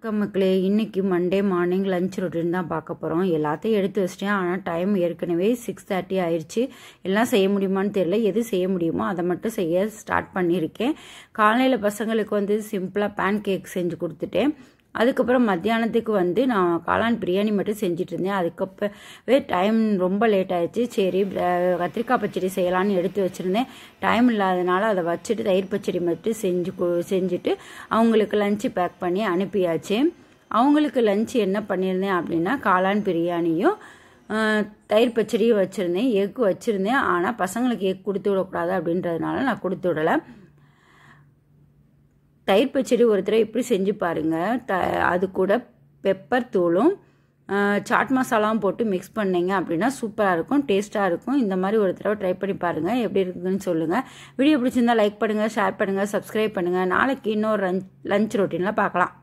மக்களே, இன்னைக்கு Monday morning lunch routine தான் பார்க்க போகிறோம். எல்லாத்தையும் எடுத்து வச்சிட்டேன். ஆனால் டைம் ஏற்கனவே 6:30 ஆயிடுச்சு. எல்லாம் செய்ய முடியுமான்னு தெரியல. எது செய்ய முடியுமோ அதை மட்டும் செய்ய ஸ்டார்ட் பண்ணியிருக்கேன். காலையில் பசங்களுக்கு வந்து சிம்பிளாக பேன் கேக் செஞ்சு கொடுத்துட்டேன். அதுக்கப்புறம் மத்தியானத்துக்கு நான் காளான் பிரியாணி மட்டும் செஞ்சுட்டு இருந்தேன். அதுக்கப்புறவே டைம் ரொம்ப லேட் ஆயிடுச்சு. சரி, கத்திரிக்காய் பச்சடி செய்யலான்னு எடுத்து வச்சுருந்தேன். டைம் இல்லாதனால அதை வச்சுட்டு தயிர் பச்சடி மட்டும் செஞ்சுட்டு அவங்களுக்கு லஞ்சு பேக் பண்ணி அனுப்பியாச்சு. அவங்களுக்கு லஞ்சு என்ன பண்ணியிருந்தேன் அப்படின்னா, காளான் பிரியாணியும் தயிர் பச்சடியும் வச்சுருந்தேன். எக் வச்சுருந்தேன். ஆனால் பசங்களுக்கு எக் கொடுத்து விடக்கூடாது அப்படின்றதுனால நான் கொடுத்து விடலை. தயிர் பச்சடி ஒரு தடவை இப்படி செஞ்சு பாருங்கள். அது கூட பெப்பர் தூளும் சாட் மசாலாவும் போட்டு மிக்ஸ் பண்ணிங்க அப்படின்னா சூப்பராக இருக்கும், டேஸ்ட்டாக இருக்கும். இந்த மாதிரி ஒரு தடவை ட்ரை பண்ணி பாருங்கள், எப்படி இருக்குதுன்னு சொல்லுங்கள். வீடியோ பிடிச்சிருந்தா லைக் பண்ணுங்கள், ஷேர் பண்ணுங்கள், சப்ஸ்கிரைப் பண்ணுங்கள். நாளைக்கு இன்னொரு லஞ்ச் ரொட்டீனில் பார்க்கலாம்.